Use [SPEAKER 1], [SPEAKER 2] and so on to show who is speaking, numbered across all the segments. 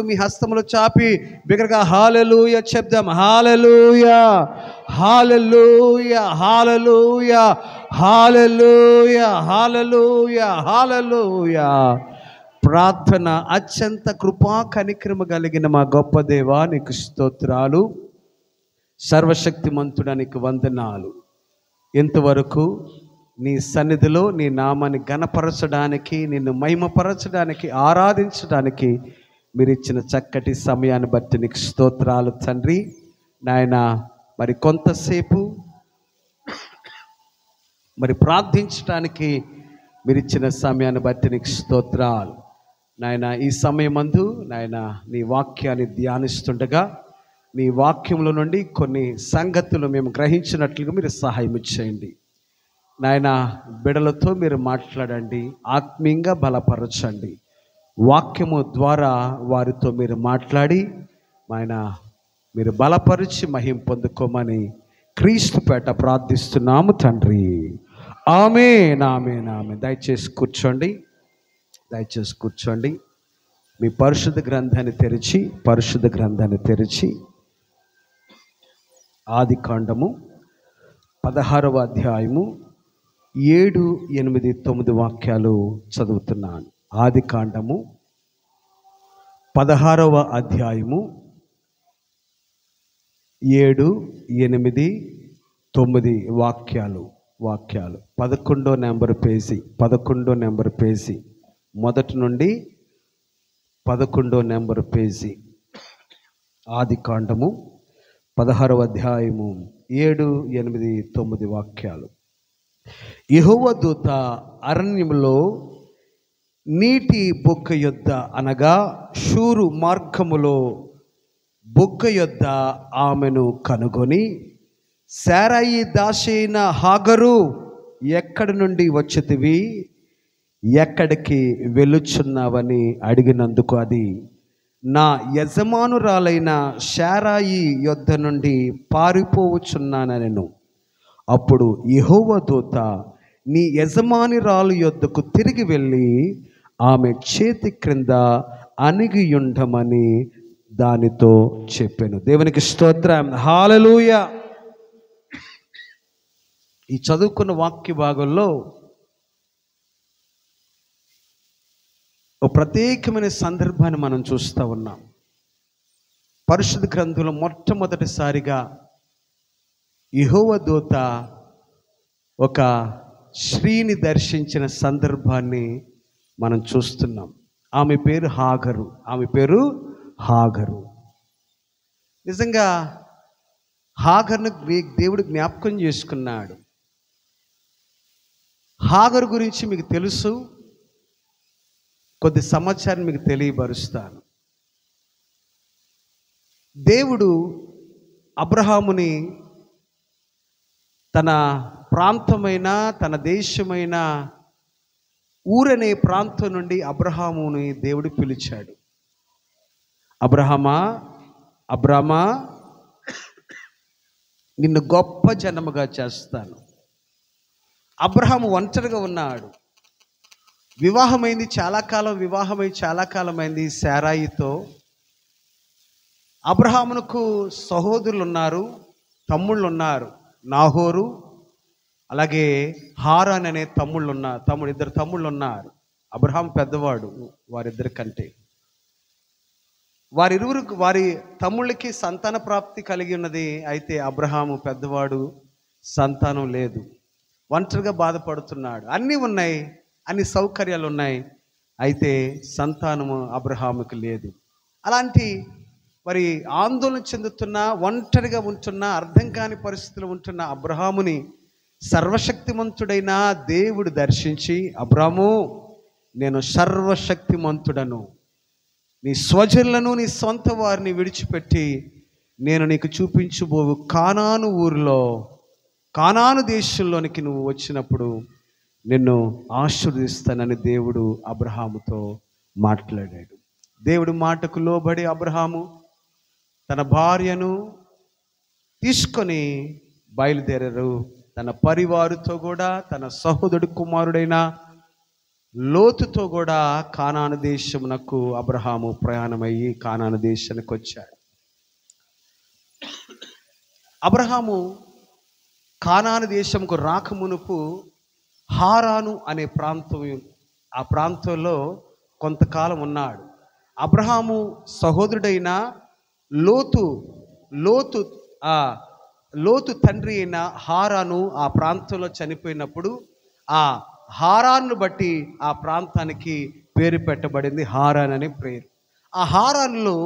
[SPEAKER 1] మీ హస్తములు చాపి బిగ్గరగా హల్లెలూయా చెప్దాం. హల్లెలూయా, హల్లెలూయా, హల్లెలూయా, హల్లెలూయా, హల్లెలూయా, హల్లెలూయా. ప్రార్థన. అత్యంత కృపా కనికరము కలిగిన మా గొప్ప దేవా, నీకు స్తోత్రాలు. సర్వశక్తిమంతుడానికి వందనాలు. ఇంతవరకు నీ సన్నిధిలో నీ నామాన్ని ఘనపరచడానికి, నిన్ను మహిమపరచడానికి, ఆరాధించడానికి మీరు ఇచ్చిన చక్కటి సమయాన్ని బట్టి నీకు స్తోత్రాలు తండ్రి. నాయన మరి కొంతసేపు మరి ప్రార్థించడానికి మీరు ఇచ్చిన సమయాన్ని బట్టి నీకు స్తోత్రాలు నాయన. ఈ సమయమందు నాయన నీ వాక్యాన్ని ధ్యానిస్తుండగా నీ వాక్యంలో నుండి కొన్ని సంగతులు మేము గ్రహించినట్లుగా మీరు సహాయం చేయండి నాయన. బిడలతో మీరు మాట్లాడండి, ఆత్మీయంగా బలపరచండి. వాక్యము ద్వారా వారితో మీరు మాట్లాడి ఆయన మీరు బలపరిచి మహిమ పొందుకోమని క్రీస్తుపేట ప్రార్థిస్తున్నాము తండ్రి. ఆమేన్, ఆమేన్, ఆమేన్. దయచేసి కూర్చోండి, దయచేసి కూర్చోండి. మీ పరిశుద్ధ గ్రంథాన్ని తెరిచి ఆదికాండము 16వ అధ్యాయము 7, 8, 9 వాక్యాలు చదువుతున్నాను. ఆదికాండము 16వ అధ్యాయము 7, 8, 9 వాక్యాలు 11వ నెంబర్ పేజీ మొదటి నుండి 11వ నెంబర్ పేజీ. ఆదికాండము 16వ అధ్యాయము 7, 8, 9 వాక్యాలు. యెహోవా దూత అరణ్యములో నీటి బొక్క యొద్ద అనగా షూరు మార్గములో బొక్క యొద్ద ఆమెను కనుగొని, శారాయి దాసైన హాగరు, ఎక్కడి నుండి వచ్చితివి, ఎక్కడికి వెళ్ళుచున్నావని అడిగినందుకు అది, నా యజమానురాలైన శారాయి యొద్ద నుండి పారిపోవచ్చున్నానెను. అప్పుడు యెహోవా దూత, నీ యజమానురాలు యొద్దకు తిరిగి వెళ్ళి ఆమె చేతి క్రింద అణిగియుండమని దానితో చెప్పాను. దేవునికి స్తోత్రం. హల్లెలూయా. ఈ చదువుకున్న వాక్య భాగంలో ఒక ప్రత్యేకమైన సందర్భాన్ని మనం చూస్తూ ఉన్నాం. పరిశుద్ధ గ్రంథంలో మొట్టమొదటిసారిగా యెహోవా దూత ఒక స్త్రీని దర్శించిన సందర్భాన్ని మనం చూస్తున్నాం. ఆమె పేరు హాగరు. నిజంగా హాగర్ను దేవుడు జ్ఞాపకం చేసుకున్నాడు. హాగరు గురించి మీకు తెలుసు, కొద్ది సమాచారం మీకు తెలియబరుస్తాను. దేవుడు అబ్రహాముని తన ప్రాంతమైన, తన దేశమైన ఊరనే ప్రాంతం నుండి అబ్రహాముని దేవుడు పిలిచాడు. అబ్రామా, నిన్ను గొప్ప జనముగా చేస్తాను. అబ్రహాము ఒంటరిగా ఉన్నాడు. వివాహమైంది చాలా కాలమైంది శారాయితో. అబ్రహామునకు సహోదరులు ఉన్నారు, తమ్ముళ్ళు ఉన్నారు. నాహోరు, అలాగే హారాన్ అనే ఇద్దరు తమ్ముళ్ళు ఉన్నారు. అబ్రహాం పెద్దవాడు వారిద్దరి కంటే. వారి తమ్ముళ్ళకి సంతాన ప్రాప్తి కలిగి ఉన్నది. అయితే అబ్రహాము పెద్దవాడు, సంతానం లేదు, ఒంటరిగా బాధపడుతున్నాడు. అన్నీ ఉన్నాయి, అన్ని సౌకర్యాలు ఉన్నాయి, అయితే సంతానము అబ్రహాముకి లేదు. అలాంటి మరి ఆందోళన చెందుతున్న, ఒంటరిగా ఉంటున్న, అర్థం కాని పరిస్థితులు ఉంటున్న అబ్రహాముని సర్వశక్తిమంతుడైన దేవుడు దర్శించి, అబ్రాము, నేను సర్వశక్తిమంతుడను, నీ స్వజనులను, నీ సొంత వారిని విడిచిపెట్టి నేను నీకు చూపించబోవు కానాను దేశంలోనికి నువ్వు వచ్చినప్పుడు నిన్ను ఆశీర్వదిస్తానని దేవుడు అబ్రహాముతో మాట్లాడాడు. దేవుడి మాటకు లోబడి అబ్రహాము తన భార్యను తీసుకొని బయలుదేరారు. తన పరివారుతో కూడా, తన సహోదరుడి కుమారుడైన లోతుతో కూడా కానాను దేశమునకు అబ్రహాము ప్రయాణమయ్యి కానాను దేశానికి వచ్చాడు. అబ్రహాము కానాను దేశంకు రాకమునుపు హారాను అనే ఆ ప్రాంతంలో కొంతకాలం ఉన్నాడు. అబ్రహాము సహోదరుడైన లోతు తండ్రి అయిన హారాను ఆ ప్రాంతంలో చనిపోయినప్పుడు ఆ హారాను బట్టి ఆ ప్రాంతానికి పేరు పెట్టబడింది హారాన్ అనే పేరు. ఆ హారాన్లో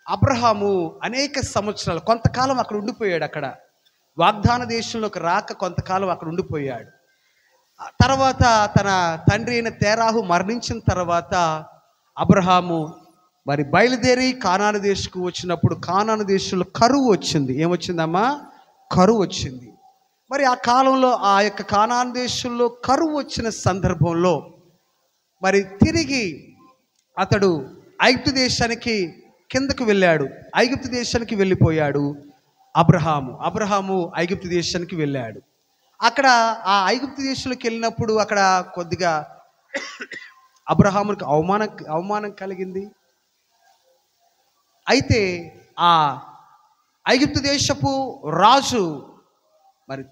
[SPEAKER 1] అబ్రహాము అనేక సంవత్సరాలు కొంతకాలం అక్కడ ఉండిపోయాడు. అక్కడ వాగ్దాన దేశంలోకి రాక కొంతకాలం అక్కడ ఉండిపోయాడు. తర్వాత తన తండ్రి అయిన తేరాహు మరణించిన తర్వాత అబ్రహాము మరి బయలుదేరి కానాను దేశకు వచ్చినప్పుడు కానాను దేశంలో కరువు వచ్చింది. ఏమొచ్చిందమ్మా? కరువు వచ్చింది. మరి ఆ కాలంలో ఆ యొక్క కానాను దేశంలో కరువు వచ్చిన సందర్భంలో మరి తిరిగి అతడు ఐగుప్తు దేశానికి కిందకు వెళ్ళాడు. ఐగుప్తు దేశానికి వెళ్ళిపోయాడు అబ్రహాము ఐగుప్తు దేశానికి వెళ్ళాడు. అక్కడ ఆ ఐగుప్తు దేశంలోకి వెళ్ళినప్పుడు అక్కడ కొద్దిగా అబ్రహాముకి అవమానం కలిగింది. అయితే ఆ ఐగుప్తు దేశపు రాజు మరి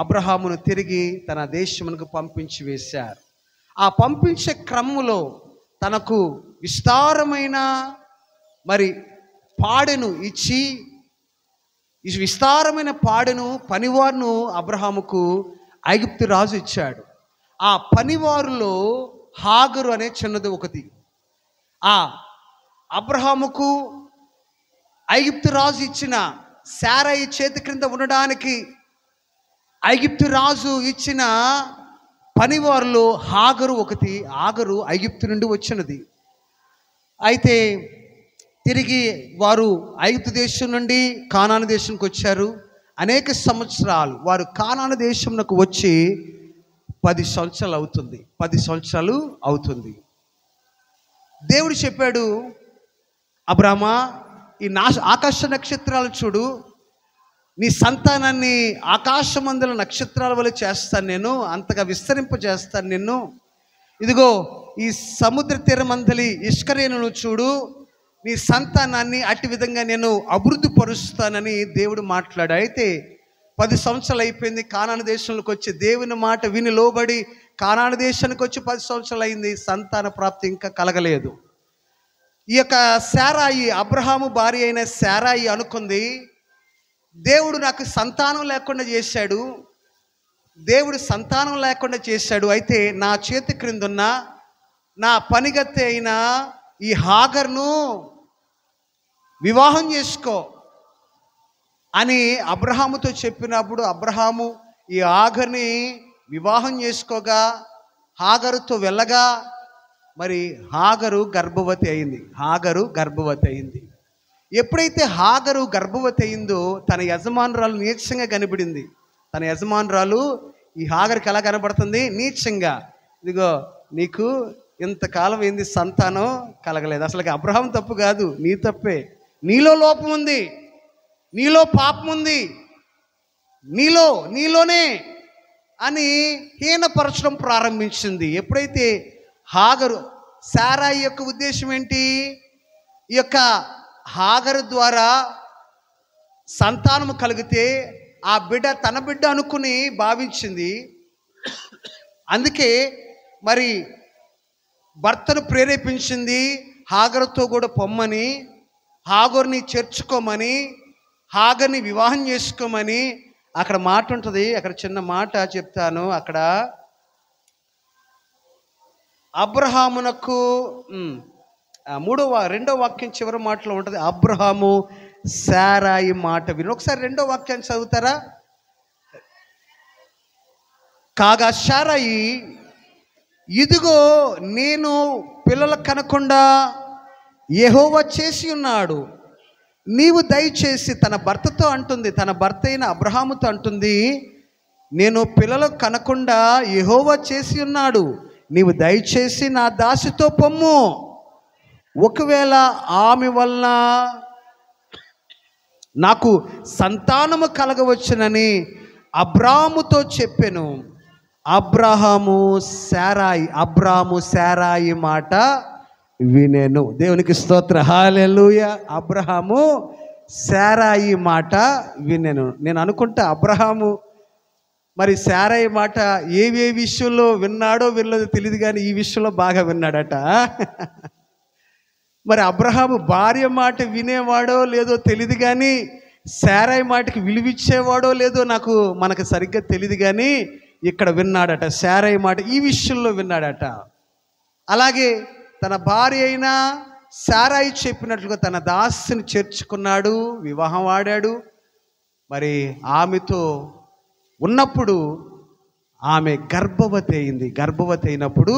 [SPEAKER 1] అబ్రహామును తిరిగి తన దేశమునకు పంపించి వేశారు. ఆ పంపించే క్రమంలో తనకు విస్తారమైన మరి పాడెను ఇచ్చి, ఈ విస్తారమైన పాడెను పనివారును అబ్రహాముకు ఐగుప్తు రాజు ఇచ్చాడు. ఆ పనివారులో హాగరు అనే చిన్నది ఒకటి. ఆ అబ్రహాముకు ఐగుప్తు రాజు ఇచ్చిన శారయి చేతి క్రింద ఉండడానికి ఐగుప్తు రాజు ఇచ్చిన పనివారులో హాగరు ఒకటి. హాగరు ఐగుప్తు నుండి వచ్చినది. అయితే తిరిగి వారు ఐగుప్తు దేశం నుండి కానాను దేశానికి వచ్చారు. అనేక సంవత్సరాలు వారు కానాను దేశంలోకి వచ్చి 10 సంవత్సరాలు అవుతుంది. 10 సంవత్సరాలు అవుతుంది. దేవుడు చెప్పాడు, అబ్రామా, ఈ ఆకాశ నక్షత్రాలు చూడు, నీ సంతానాన్ని ఆకాశమందుల నక్షత్రాల వల్ల చేస్తాను, నేను అంతగా విస్తరింపజేస్తాను నిన్ను. ఇదిగో ఈ సముద్ర తీరమందలి ఇష్కరేణును చూడు, నీ సంతానాన్ని అట్టి విధంగా నేను అభివృద్ధి పరుస్తానని దేవుడు మాట్లాడు. అయితే 10 సంవత్సరాలు అయిపోయింది. కానాను దేశంలోకి వచ్చి దేవుని మాట విని లోబడి కానాను దేశానికి వచ్చి 10 సంవత్సరాలు అయింది. సంతాన ప్రాప్తి ఇంకా కలగలేదు. ఈ యొక్క శారాయి, అబ్రహాము భార్య అయిన శారాయి అనుకుంది, దేవుడు నాకు సంతానం లేకుండా చేశాడు, అయితే నా చేతి క్రిందున్న నా పనిగత్తె అయిన ఈ హాగర్ను వివాహం చేసుకో అని అబ్రహాముతో చెప్పినప్పుడు అబ్రహాము ఈ హాగర్ని వివాహం చేసుకోగా హాగరుతో వెళ్ళగా మరి హాగరు గర్భవతి అయింది. ఎప్పుడైతే హాగరు గర్భవతి అయిందో తన యజమానురాలు నీచంగా కనబడింది. తన యజమానురాలు ఈ హాగర్కి ఎలా కనబడుతుంది? నీచంగా. ఇదిగో నీకు ఇంతకాలం ఏంది సంతానం కలగలేదు. అసలు అబ్రహాం తప్పు కాదు, నీ తప్పే. నీలో లోపం ఉంది, నీలో పాపం ఉంది, నీలోనే అని హీనపరచడం ప్రారంభించింది. ఎప్పుడైతే హాగరు, శారాయి యొక్క ఉద్దేశం ఏంటి? ఈ యొక్క హాగరు ద్వారా సంతానము కలిగితే ఆ బిడ్డ తన బిడ్డ అనుకుని భావించింది. అందుకే మరి భర్తను ప్రేరేపించింది హాగరుతో కూడా పొమ్మని, హాగరుని చేర్చుకోమని, హాగర్ని వివాహం చేసుకోమని. అక్కడ మాట ఉంటుంది, అక్కడ చిన్న మాట చెప్తాను. అక్కడ అబ్రహామునకు 2వ వాక్యం చివరి మాటలో ఉంటుంది, అబ్రహాము శారాయి మాట విని. ఒకసారి 2వ వాక్యాన్ని చదువుతారా? కాగా శారాయి, ఇదిగో నేను పిల్లలు కనకుండా యెహోవా చేసి ఉన్నాడు, నీవు దయచేసి, తన భర్తతో అంటుంది, తన భర్త అయిన అబ్రహాముతో అంటుంది, నేను పిల్లలు కనకుండా యెహోవా చేసి ఉన్నాడు, నీవు దయచేసి నా దాసితో పొమ్ము, ఒకవేళ ఆమె వలన నాకు సంతానము కలగవచ్చునని అబ్రాముతో చెప్పెను. అబ్రాహాము శారాయి మాట వినెను. దేవునికి స్తోత్ర, హల్లెలూయా. అబ్రాహాము శారాయి మాట వినెను. నేను అనుకుంటా అబ్రాహాము మరి శారాయి మాట ఏ విషయంలో విన్నాడో వినలేదో తెలియదు, కానీ ఈ విషయంలో బాగా విన్నాడట. మరి అబ్రహాము భార్య మాట వినేవాడో లేదో తెలియదు, కానీ శారాయి మాటకి విలువిచ్చేవాడో లేదో మనకు సరిగ్గా తెలియదు, కానీ ఇక్కడ విన్నాడట. శారాయి మాట ఈ విషయంలో విన్నాడట. అలాగే తన భార్య అయినా శారాయి చెప్పినట్లుగా తన దాసిని చేర్చుకున్నాడు, వివాహం ఆడాడు. మరి ఆమెతో ఉన్నప్పుడు ఆమె గర్భవతి అయింది. గర్భవతి అయినప్పుడు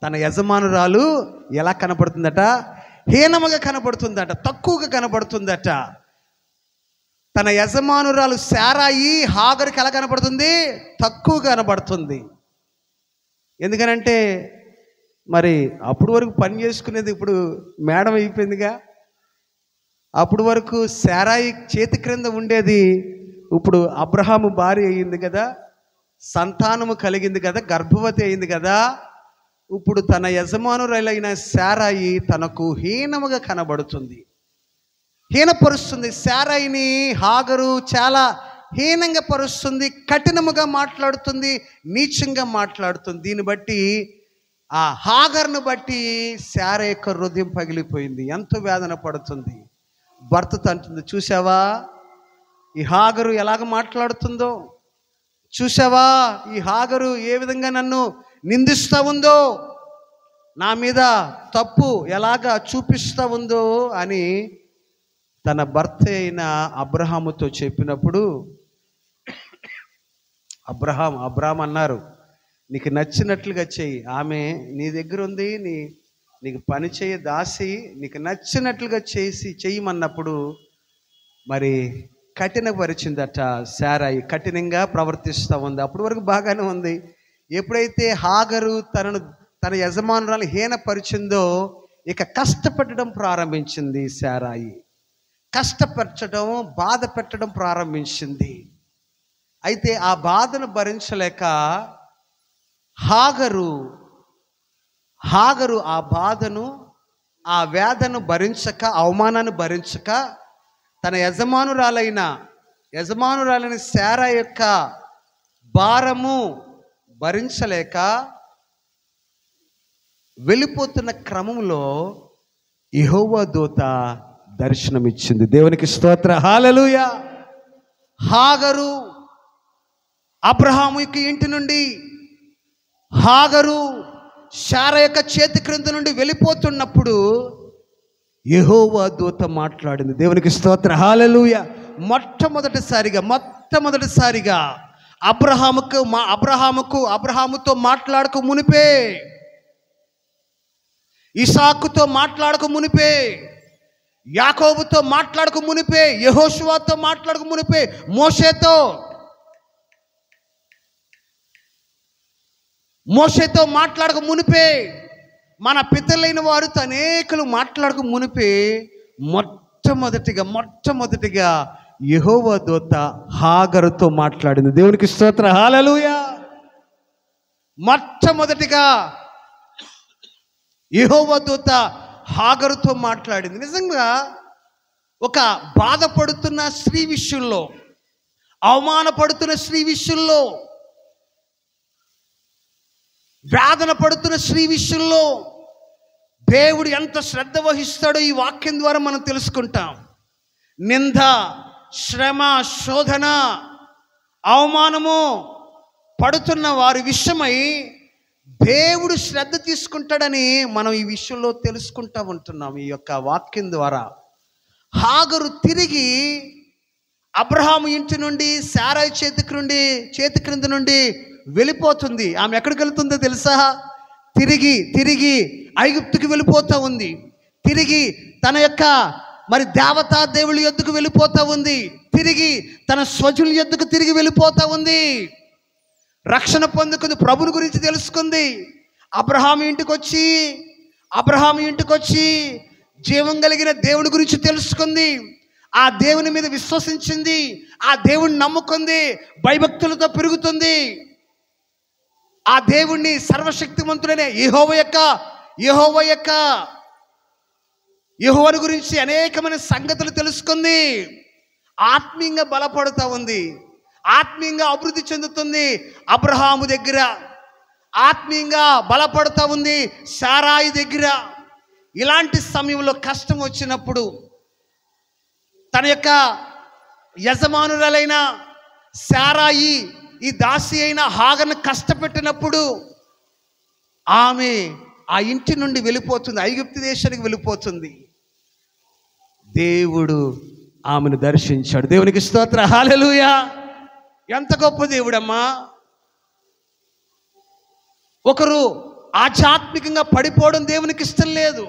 [SPEAKER 1] తన యజమానురాలు ఎలా కనపడుతుందట? హీనముగా కనపడుతుందట, తక్కువగా కనపడుతుందట. తన యజమానురాలు శారాయి హాగరుకి ఎలా కనపడుతుంది? తక్కువగా కనపడుతుంది. ఎందుకనంటే మరి అప్పుడు వరకు పని చేసుకునేది ఇప్పుడు మేడం అయిపోయిందిగా. అప్పుడు వరకు శారాయి చేతి క్రింద ఉండేది, ఇప్పుడు అబ్రహాము భార్య అయింది కదా, సంతానము కలిగింది కదా, గర్భవతి అయింది కదా. ఇప్పుడు తన యజమానురాలైన శారాయి తనకు హీనముగా కనబడుతుంది, హీనపరుస్తుంది. శారాయిని హాగరు చాలా హీనంగా పరుస్తుంది, కఠినముగా మాట్లాడుతుంది, నీచంగా మాట్లాడుతుంది. దీన్ని బట్టి ఆ హాగర్ను బట్టి శారా యొక్క హృదయం పగిలిపోయింది, ఎంతో వేదన పడుతుంది. భర్తతో అంటుంది, చూసావా ఈ హాగరు ఎలాగ మాట్లాడుతుందో, చూసావా ఈ హాగరు ఏ విధంగా నన్ను నిందిస్తూ ఉందో, నా మీద తప్పు ఎలాగా చూపిస్తూ ఉందో అని తన భర్త అయిన అబ్రహాముతో చెప్పినప్పుడు అబ్రహాం అన్నారు, నీకు నచ్చినట్లుగా చెయ్యి, ఆమె నీ దగ్గర ఉంది, నీకు పని చేయ దాసి, నీకు నచ్చినట్లుగా చెయ్యమన్నప్పుడు మరి కఠినపరిచిందట. శారాయి కఠినంగా ప్రవర్తిస్తూ ఉంది. అప్పటి వరకు బాగానే ఉంది. ఎప్పుడైతే హాగరు తన యజమానురాలు హీనపరిచిందో ఇక కష్టపెట్టడం ప్రారంభించింది. శారాయి కష్టపెట్టడం, బాధ పెట్టడం ప్రారంభించింది. అయితే ఆ బాధను భరించలేక హాగరు ఆ బాధను, ఆ వేదను భరించక, అవమానాన్ని భరించక తన యజమానురాలైన శారా యొక్క భారము భరించలేక వెళ్ళిపోతున్న క్రమంలో యెహోవా దూత దర్శనమిచ్చింది. దేవునికి స్తోత్ర, హల్లెలూయా. హాగరు అబ్రహాము యొక్క ఇంటి నుండి, హాగరు శారా యొక్క చేతి క్రింద నుండి వెళ్ళిపోతున్నప్పుడు యెహోవా దూత మాట్లాడింది. దేవునికి స్తోత్ర, హల్లెలూయా. మొట్టమొదటిసారిగా అబ్రహాముతో మాట్లాడక మునిపే, ఇసాకుతో మాట్లాడక మునిపే, యాకోబుతో మాట్లాడక మునిపే, యెహోషువతో మాట్లాడక మునిపే, మోషేతో మాట్లాడక మునిపే, మన పితరులైన వారితో అనేకులు మాట్లాడక మునిపే మొట్టమొదటిగా యెహోవా దూత హాగరుతో మాట్లాడింది. దేవునికి స్తోత్ర, హల్లెలూయా. మొట్టమొదటిగా యెహోవా దూత హాగరుతో మాట్లాడింది. నిజంగా ఒక బాధపడుతున్న స్త్రీ విషయంలో, అవమానపడుతున్న స్త్రీ విషయంలో, వేదన పడుతున్న స్త్రీ విషయంలో దేవుడు ఎంత శ్రద్ధ వహిస్తాడో ఈ వాక్యం ద్వారా మనం తెలుసుకుంటాం. నింద, శ్రమ, శోధన, అవమానము పడుతున్న వారి విషయమై దేవుడు శ్రద్ధ తీసుకుంటాడని మనం ఈ విషయంలో తెలుసుకుంటూ ఉంటున్నాం ఈ యొక్క వాక్యం ద్వారా. హాగరు తిరిగి అబ్రహాము ఇంటి నుండి శారాయి చేతి క్రింద నుండి వెళ్ళిపోతుంది. ఆమె ఎక్కడికి వెళుతుందో తెలుసా? తిరిగి ఐగుప్తుకి వెళ్ళిపోతూ ఉంది. తిరిగి తన యొక్క మరి దేవతా దేవుళ్ళ యొద్దకు వెళ్ళిపోతూ ఉంది. తిరిగి తన స్వజుల యొద్దకు తిరిగి వెళ్ళిపోతూ ఉంది. రక్షణ పొందుకుంది, ప్రభుని గురించి తెలుసుకుంది. అబ్రహాము ఇంటికి వచ్చి జీవం కలిగిన దేవుని గురించి తెలుసుకుంది. ఆ దేవుని మీద విశ్వసించింది, ఆ దేవుని నమ్ముకుంది, భయభక్తులతో పెరుగుతుంది. ఆ దేవుణ్ణి సర్వశక్తిమంతుడైన యెహోవాను గురించి అనేకమైన సంగతులు తెలుసుకుంది. ఆత్మీయంగా బలపడుతూ ఉంది, ఆత్మీయంగా అభివృద్ధి చెందుతుంది. అబ్రహాము దగ్గర ఆత్మీయంగా బలపడుతూ ఉంది, శారాయి దగ్గర. ఇలాంటి సమయంలో కష్టం వచ్చినప్పుడు తన యొక్క యజమానురాలైన శారాయి ఈ దాసి అయిన హాగర్ను కష్టపెట్టినప్పుడు ఆమె ఆ ఇంటి నుండి వెళ్ళిపోతుంది, ఐగుప్తు దేశానికి వెళ్ళిపోతుంది. దేవుడు ఆమెను దర్శించాడు. దేవునికి స్తోత్రం, హల్లెలూయా. ఎంత గొప్ప దేవుడమ్మా. ఒకరు ఆధ్యాత్మికంగా పడిపోవడం దేవునికి ఇష్టం లేదు,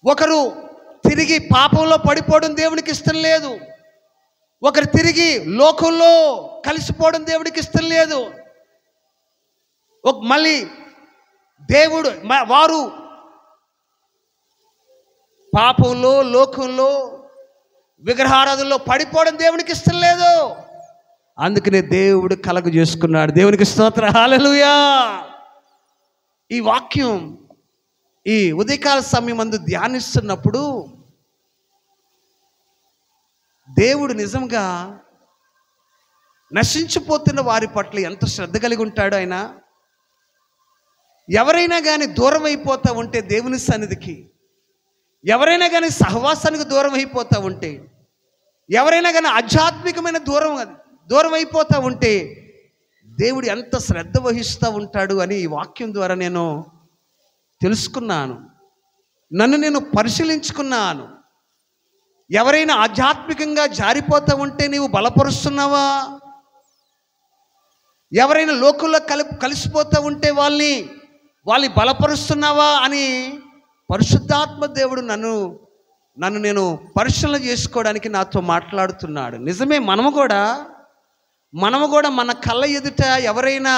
[SPEAKER 1] ఒకరు తిరిగి పాపంలో పడిపోవడం దేవునికి ఇష్టం లేదు, ఒకరు తిరిగి లోకంలో కలిసిపోవడం దేవుడికి ఇష్టం లేదు. మళ్ళీ దేవుడు వారు పాపంలో లోకంలో విగ్రహారాధనలో పడిపోవడం దేవునికి ఇష్టం లేదు. అందుకనే దేవుడు కలగ చేసుకున్నాడు. దేవునికి స్తోత్రం, హల్లెలూయా. ఈ వాక్యం ఈ ఉదయకాల సమయం అందు ధ్యానిస్తున్నప్పుడు దేవుడు నిజంగా నశించిపోతున్న వారి పట్ల ఎంత శ్రద్ధ కలిగి ఉంటాడో ఆయన. ఎవరైనా కానీ దూరం అయిపోతూ ఉంటే దేవుని సన్నిధికి, ఎవరైనా కానీ సహవాసానికి దూరం అయిపోతూ ఉంటే, ఎవరైనా కానీ ఆధ్యాత్మికమైన దూరం అయిపోతూ ఉంటే దేవుడు ఎంత శ్రద్ధ వహిస్తూ ఉంటాడు అని ఈ వాక్యం ద్వారా నేను తెలుసుకున్నాను. నన్ను నేను పరిశీలించుకున్నాను. ఎవరైనా ఆధ్యాత్మికంగా జారిపోతూ ఉంటే నీవు బలపరుస్తున్నావా? ఎవరైనా లోకంలో కలిసిపోతూ ఉంటే వాళ్ళని బలపరుస్తున్నావా అని పరిశుద్ధాత్మ దేవుడు నన్ను నేను పరిశీలన చేసుకోవడానికి నాతో మాట్లాడుతున్నాడు. నిజమే, మనము కూడా మన కళ్ళ ఎదుట ఎవరైనా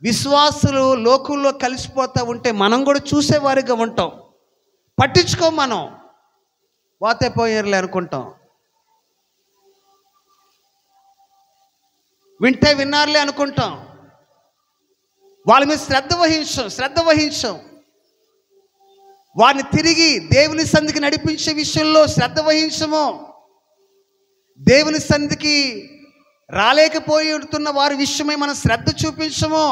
[SPEAKER 1] విశ్వాసులు లోకంలో కలిసిపోతూ ఉంటే మనం కూడా చూసేవారిగా ఉంటాం. పట్టించుకోం, మనం పోతే పోయేర్లే అనుకుంటాం, వింటే విన్నారులే అనుకుంటాం. వాళ్ళ మీద శ్రద్ధ వహించం. వారిని తిరిగి దేవుని సన్నిధికి నడిపించే విషయంలో శ్రద్ధ వహించము. దేవుని సన్నిధికి రాలేకపోతున్న వారి విషయమై మనం శ్రద్ధ చూపించము.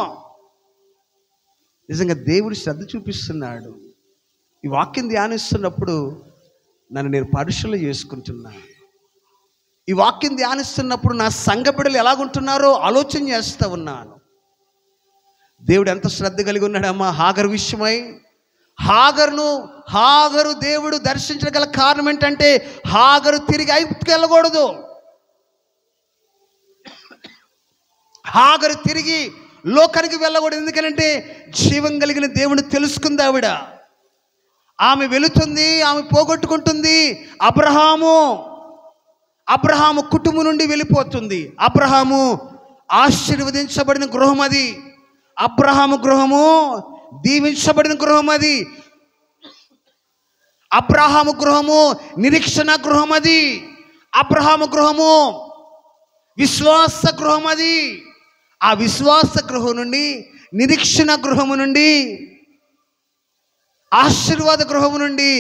[SPEAKER 1] నిజంగా దేవుడు శ్రద్ధ చూపిస్తున్నాడు. ఈ వాక్యం ధ్యానిస్తున్నప్పుడు నన్ను నేను పరిశీలన చేసుకుంటున్నాను. ఈ వాక్యం ధ్యానిస్తున్నప్పుడు నా సంఘ బిడ్డలు ఎలాగుంటున్నారో ఆలోచన చేస్తూ ఉన్నాను. దేవుడు ఎంత శ్రద్ధ కలిగి ఉన్నాడమ్మా హాగరు విషయమై. హాగరు దేవుడు దర్శించగల కారణం ఏంటంటే హాగరు తిరిగి ఐగుప్తుకి వెళ్ళకూడదు. హాగరు తిరిగి లోకానికి వెళ్ళకూడదు. ఎందుకంటే జీవం కలిగిన దేవుని తెలుసుకుంది ఆవిడ. ఆమె వెళుతుంది, ఆమె పోగొట్టుకుంటుంది. అబ్రహాము కుటుంబం నుండి వెళ్ళిపోతుంది. అబ్రహాము ఆశీర్వదించబడిన గృహం అది. అబ్రహాము గృహము దీవించబడిన గృహం అది. అబ్రహాము గృహము నిరీక్షణ గృహం అది. అబ్రహాము గృహము విశ్వాస గృహం అది. ఆ విశ్వాస గృహం నుండి, నిరీక్షణ గృహము నుండి, ఆశీర్వాద గృహము నుండి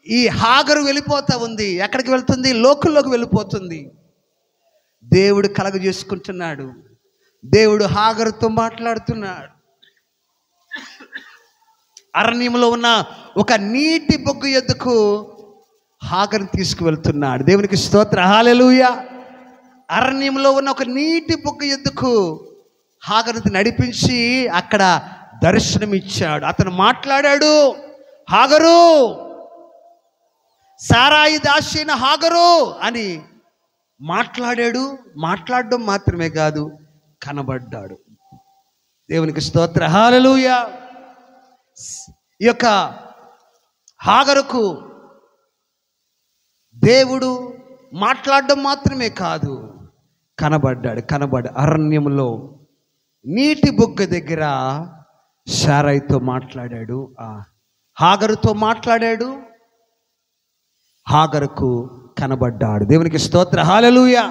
[SPEAKER 1] ఈ హాగరు వెళ్ళిపోతూ ఉంది. ఎక్కడికి వెళ్తుంది? లోకంలోకి వెళ్ళిపోతుంది. దేవుడు కలగ చేసుకుంటున్నాడు. దేవుడు హాగరుతో మాట్లాడుతున్నాడు. అరణ్యంలో ఉన్న ఒక నీటి బొగ్గు ఎద్దుకు హాగరుని తీసుకువెళ్తున్నాడు. దేవునికి స్తోత్రం, హల్లెలూయా. అరణ్యంలో ఉన్న ఒక నీటి బొగ్గు ఎద్దుకు హాగరుని నడిపించి అక్కడ దర్శనమిచ్చాడు. అతను మాట్లాడాడు, హాగరు, సారాయి దాసి అయిన హాగరు అని మాట్లాడాడు. మాట్లాడడం మాత్రమే కాదు, కనబడ్డాడు. దేవునికి స్తోత్రం, హల్లెలూయా. ఈ యొక్క హాగరుకు దేవుడు మాట్లాడడం మాత్రమే కాదు, కనబడ్డాడు. అరణ్యంలో నీటి బొగ్గ దగ్గర శారాయితో మాట్లాడాడు, హాగరుతో మాట్లాడాడు, హాగరుకు కనబడ్డాడు. దేవునికి స్తోత్రం, హల్లెలూయా.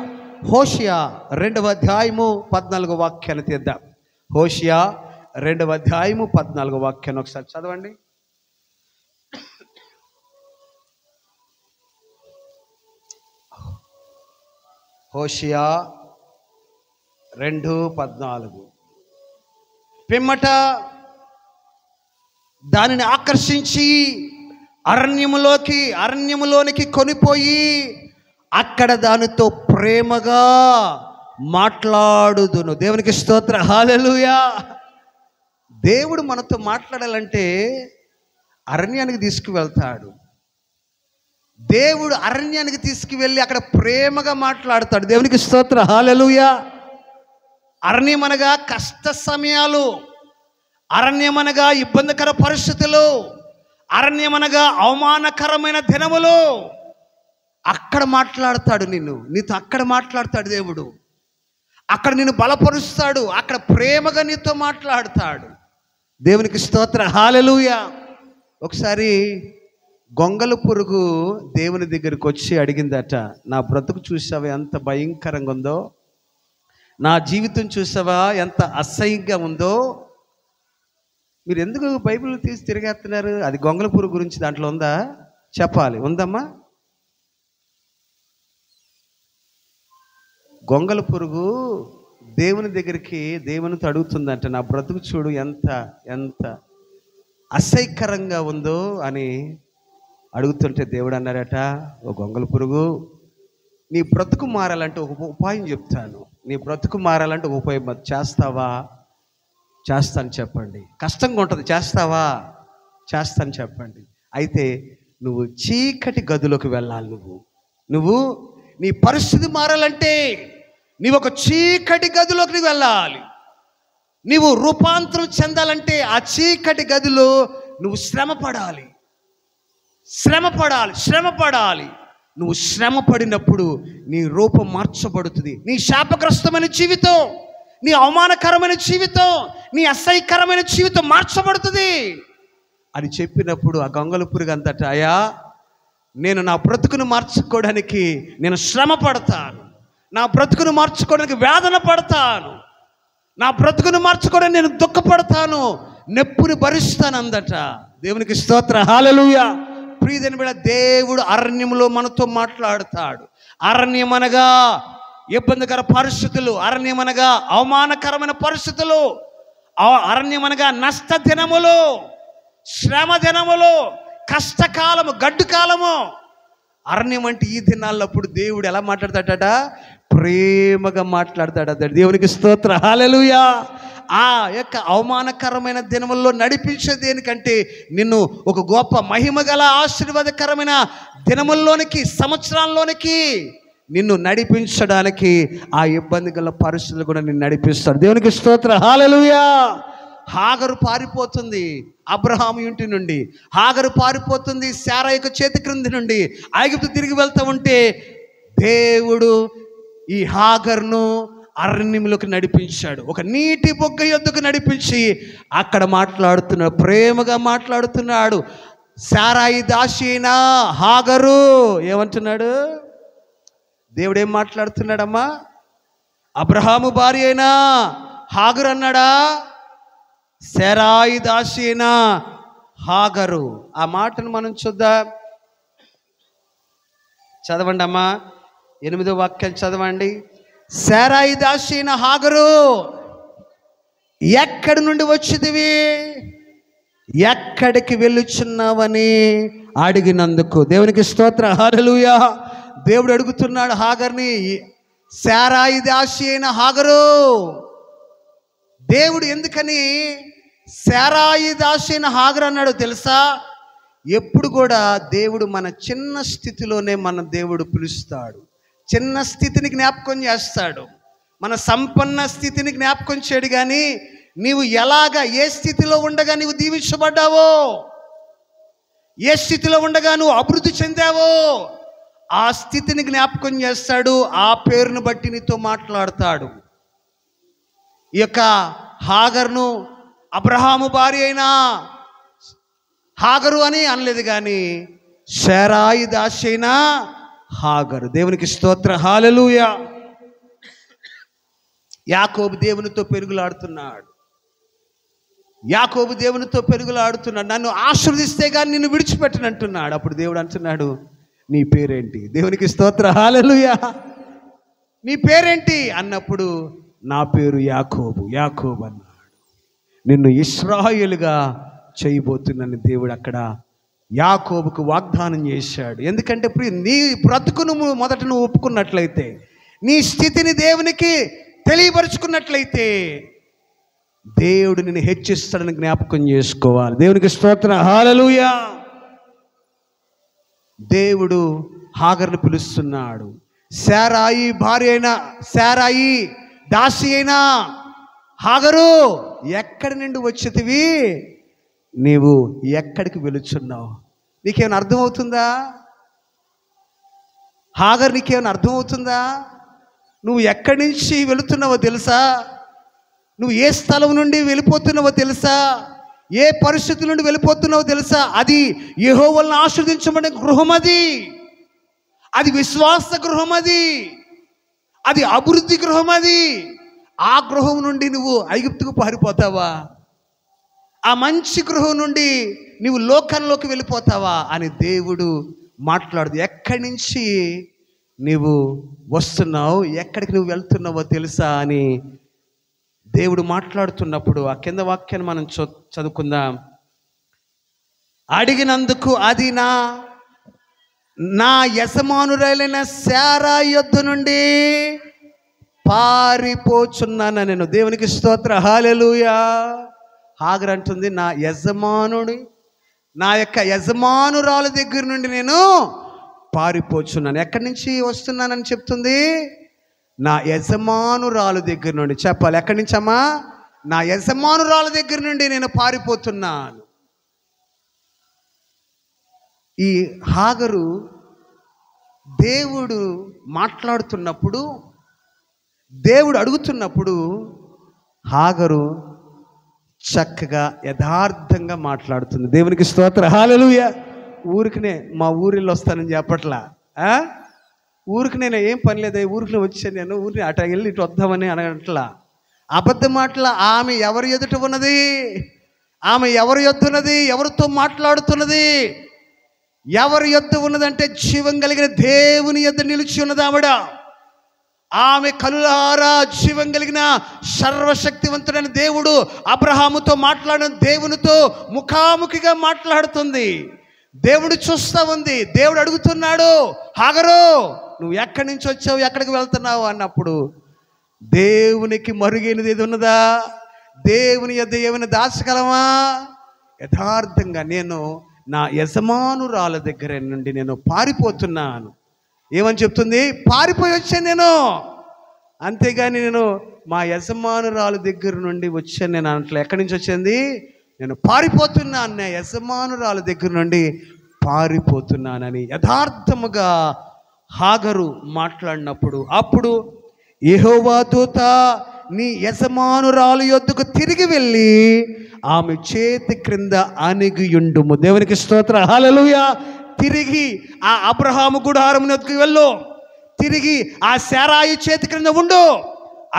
[SPEAKER 1] హోషియా 2వ అధ్యాయము 14వ వాక్యాన్ని తీద్దాం. హోషియా 2వ అధ్యాయము 14వ వాక్యాన్ని ఒకసారి చదవండి. హోషియా 2:14. పిమ్మట దానిని ఆకర్షించి అరణ్యములోనికి కొనిపోయి అక్కడ దానితో ప్రేమగా మాట్లాడుదును. దేవునికి స్తోత్ర, హల్లెలూయా. దేవుడు మనతో మాట్లాడాలంటే అరణ్యానికి తీసుకువెళ్తాడు. దేవుడు అరణ్యానికి తీసుకువెళ్ళి అక్కడ ప్రేమగా మాట్లాడతాడు. దేవునికి స్తోత్ర, హల్లెలూయా. అరణ్యం అనగా కష్ట సమయాలు, అరణ్యం అనగా ఇబ్బందికర పరిస్థితులు, అరణ్యం అనగా అవమానకరమైన దినములు. అక్కడ మాట్లాడతాడు నీతో అక్కడ మాట్లాడతాడు దేవుడు. అక్కడ నిన్ను బలపరుస్తాడు, అక్కడ ప్రేమగా నీతో మాట్లాడతాడు. దేవునికి స్తోత్ర, హల్లెలూయా. ఒకసారి గొంగళ పురుగు దేవుని దగ్గరికి వచ్చి అడిగిందట, నా బ్రతుకు చూసావా ఎంత భయంకరంగా ఉందో, నా జీవితం చూసావా ఎంత అసహ్యంగా ఉందో, మీరు ఎందుకు బైబిల్ తీసి తిరిగేస్తున్నారు? అది గొంగళ పురుగు గురించి దాంట్లో ఉందా? చెప్పాలి. ఉందమ్మా? గొంగళ పురుగు దేవుని దగ్గరికి దేవునితో అడుగుతుందంట, నా బ్రతుకు చూడు ఎంత ఎంత అసహ్యకరంగా ఉందో అని అడుగుతుంటే దేవుడు అన్నారట, ఓ గొంగళ పురుగు, నీ బ్రతుకు మారాలంటే ఒక ఉపాయం చెప్తాను. నీ బ్రతుకు మారాలంటే ఒక ఉపాయం చేస్తావా? చేస్తాను చెప్పండి. కష్టంగా ఉంటుంది, చేస్తావా? చేస్తాను చెప్పండి. అయితే నువ్వు చీకటి గదిలోకి వెళ్ళాలి. నువ్వు నీ పరిస్థితి మారాలంటే నీవు ఒక చీకటి గదిలోకి వెళ్ళాలి. నీవు రూపాంతరం చెందాలంటే ఆ చీకటి గదిలో నువ్వు శ్రమ పడాలి. నువ్వు శ్రమ పడినప్పుడు నీ రూపం మార్చబడుతుంది. నీ శాపగ్రస్తమైన జీవితం, నీ అవమానకరమైన జీవితం, నీ అసహ్యకరమైన జీవితం మార్చబడుతుంది అని చెప్పినప్పుడు ఆ గొంగళ పురుగు అంతట, అయ్యా నేను నా బ్రతుకును మార్చుకోవడానికి నేను శ్రమ పడతాను, నా బ్రతుకును మార్చుకోవడానికి వేదన పడతాను, నా బ్రతుకును మార్చుకోవడానికి నేను దుఃఖపడతాను, నొప్పిని భరిస్తాను అందట. దేవునికి స్తోత్ర, హల్లెలూయా. ప్రియమైన బిడ్డ, దేవుడు అరణ్యంలో మనతో మాట్లాడతాడు. అరణ్యం అనగా ఇబ్బందికర పరిస్థితులు, అరణ్యం అనగా అవమానకరమైన పరిస్థితులు, అరణ్యం అనగా నష్ట దినములు, శ్రమ దినములు, కష్టకాలము, గడ్డు కాలము. అరణ్యం అంటే ఈ దినాలప్పుడు దేవుడు ఎలా మాట్లాడతాడట? ప్రేమగా మాట్లాడతాడట. దేవునికి స్తోత్ర, హల్లెలూయా. ఆ యొక్క అవమానకరమైన దినముల్లో నడిపించే దేనికంటే నిన్ను ఒక గొప్ప మహిమగల ఆశీర్వాదకరమైన దినముల్లోనికి, సంవత్సరాల్లోనికి నిన్ను నడిపించడానికి ఆ ఇబ్బంది గల పరిస్థితులు కూడా నిన్ను నడిపిస్తాడు. దేవునికి స్తోత్ర, హల్లెలూయా. హాగరు పారిపోతుంది అబ్రహాము ఇంటి నుండి, హాగరు పారిపోతుంది శారా యొక్క చేతి క్రింది నుండి. ఐగుప్తు తిరిగి వెళ్తూ ఉంటే దేవుడు ఈ హాగర్ను అరణ్యంలోకి నడిపించాడు. ఒక నీటి బొగ్గ యొద్దకు నడిపించి అక్కడ మాట్లాడుతున్నాడు, ప్రేమగా మాట్లాడుతున్నాడు. శారాయి దాసి అయినా హాగరు ఏమంటున్నాడు? దేవుడు ఏం మాట్లాడుతున్నాడమ్మా? అబ్రహాము భార్య అయినా హాగరు అన్నాడా? శారాయి దాసి అయినా హాగరు. ఆ మాటను మనం చూద్దాం. చదవండి అమ్మా, 8వ వాక్యం చదవండి. శారాయి దాసి అయిన హాగరు, ఎక్కడి నుండి వచ్చిదివి, ఎక్కడికి వెళ్ళుచున్నావని అడిగినందుకు. దేవునికి స్తోత్ర, హల్లెలూయా. దేవుడు అడుగుతున్నాడు హాగర్ని, శారాయి దాసి అయిన హాగరు. దేవుడు ఎందుకని శారాయి దాసి అయిన హాగరు అన్నాడు తెలుసా? ఎప్పుడు కూడా దేవుడు మన చిన్న స్థితిలోనే మన దేవుడు పిలుస్తాడు. చిన్న స్థితిని జ్ఞాపకం చేస్తాడు, మన సంపన్న స్థితిని జ్ఞాపకం చేయడు. కానీ నీవు ఎలాగా, ఏ స్థితిలో ఉండగా నీవు దీవించబడ్డావో, ఏ స్థితిలో ఉండగా నువ్వు అభివృద్ధి చెందావో ఆ స్థితిని జ్ఞాపకం చేస్తాడు. ఆ పేరును బట్టి నీతో మాట్లాడతాడు. ఈ యొక్క హాగర్ను అబ్రహాము భార్య అయినా హాగరు అని అనలేదు, కానీ శారాయి దాసి అయినా హాగరు. దేవునికి స్తోత్ర, హల్లెలూయా. యాకోబు దేవునితో పెరుగులాడుతున్నాడు. యాకోబు దేవునితో పెరుగులాడుతున్నాడు, నన్ను ఆశీర్వదిస్తే కానీ నిన్ను విడిచిపెట్టనంటున్నాడు. అప్పుడు దేవుడు అంటున్నాడు, నీ పేరేంటి? దేవునికి స్తోత్రం, హల్లెలూయా. నీ పేరేంటి అన్నప్పుడు నా పేరు యాకోబు, యాకోబు అన్నాడు. నిన్ను ఇశ్రాయేలుగా చేయబోతున్నాను దేవుడు అక్కడ యాకోబుకు వాగ్దానం చేశాడు. ఎందుకంటే నీ బ్రతుకును మొదట నువ్వు ఒప్పుకున్నట్లయితే, నీ స్థితిని దేవునికి తెలియపరుచుకున్నట్లయితే దేవుడు నిన్ను హెచ్చిస్తాడని జ్ఞాపకం చేసుకోవాలి. దేవునికి స్తోత్రం, హల్లెలూయా. దేవుడు హాగరును పిలుస్తున్నాడు. శారాయి భార్య అయినా, శారాయి దాసి అయినా, హాగరు ఎక్కడి నుండి వచ్చేటివి, నీవు ఎక్కడికి వెళుచున్నావు? నీకేమైనా అర్థమవుతుందా? హాగరు నీకేమైనా అర్థమవుతుందా? నువ్వు ఎక్కడి నుంచి వెళుతున్నావో తెలుసా? నువ్వు ఏ స్థలం నుండి వెళ్ళిపోతున్నావో తెలుసా? ఏ పరిస్థితుల నుండి వెళ్ళిపోతున్నావో తెలుసా? అది యెహోవాను ఆశీర్వదించబడిన గృహం, అది విశ్వాస గృహం, అది అభివృద్ధి గృహం. ఆ గృహం నుండి నువ్వు ఐగుప్తుకు పారిపోతావా? ఆ మంచి గృహం నుండి నువ్వు లోకంలోకి వెళ్ళిపోతావా అని దేవుడు మాట్లాడదు. ఎక్కడి నుంచి నీవు వస్తున్నావు, ఎక్కడికి నువ్వు వెళ్తున్నావో తెలుసా అని దేవుడు మాట్లాడుతున్నప్పుడు ఆ కింద వాక్యాన్ని మనం చదువుకుందాం. అడిగినందుకు అది నా యజమానురాలైన శారా యొద్ద నుండి పారిపోచున్నాను నేను. దేవునికి స్తోత్రం, హల్లెలూయా. హాగరు అంటుంది, నా యజమానుడి, నా యొక్క యజమానురాల దగ్గర నుండి నేను పారిపోచున్నాను. ఎక్కడి నుంచి వస్తున్నానని చెప్తుంది? నా యజమానురాలు దగ్గర నుండి. చెప్పాలి, ఎక్కడి నుంచి అమ్మా? నా యజమానురాల దగ్గర నుండి నేను పారిపోతున్నాను. ఈ హాగరు దేవుడు మాట్లాడుతున్నప్పుడు, దేవుడు అడుగుతున్నప్పుడు హాగరు చక్కగా యథార్థంగా మాట్లాడుతుంది. దేవునికి స్తోత్రం, హల్లెలూయా. ఊరికినే మా ఊరిలో వస్తానని చెప్పట్లా, ఊరికి నేను ఏం పని లేదా, ఊరికి వచ్చాను నేను, ఊరిని అటు వెళ్ళి ఇటు వద్దామని అనట్లా. అబద్ధం మాటల. ఆమె ఎవరి ఎదుట ఉన్నది? ఆమె ఎవరి యొద్ద ఉన్నది? ఎవరితో మాట్లాడుతున్నది? ఎవరి యొద్ద ఉన్నదంటే జీవం కలిగిన దేవుని యొద్ద నిలిచి ఉన్నది ఆవిడ. ఆమె కనులారా జీవం కలిగిన సర్వశక్తివంతుడైన దేవుడు అబ్రహాముతో మాట్లాడిన దేవునితో ముఖాముఖిగా మాట్లాడుతుంది. దేవుడు చూస్తూ ఉంది. దేవుడు అడుగుతున్నాడు, హాగరు నువ్వు ఎక్కడి నుంచి వచ్చావు, ఎక్కడికి వెళ్తున్నావు అన్నప్పుడు దేవునికి మరుగైనది ఏది ఉన్నదా? దేవుని యొద్ద ఏమైనా దాచగలమా? యథార్థంగా నేను నా యజమానురాల దగ్గర నుండి నేను పారిపోతున్నాను. ఏమని చెప్తుంది? పారిపోయి వచ్చాను నేను, అంతేగాని నేను మా యజమానురాల దగ్గర నుండి వచ్చాను నేను అట్లా. ఎక్కడి నుంచి వచ్చింది? నేను పారిపోతున్నాను, నా యజమానురాల దగ్గర నుండి పారిపోతున్నానని యథార్థముగా హాగరు మాట్లాడినప్పుడు, అప్పుడు యెహోవా దూత నీ యజమానురాలు యొద్దకు తిరిగి వెళ్ళి ఆమె చేతి క్రింద అణిగియుండుము. దేవునికి స్తోత్రం, హల్లెలూయా. తిరిగి ఆ అబ్రహాము గుడారం యొద్దకు వెళ్ళు, తిరిగి ఆ శారాయి చేతి క్రింద ఉండు.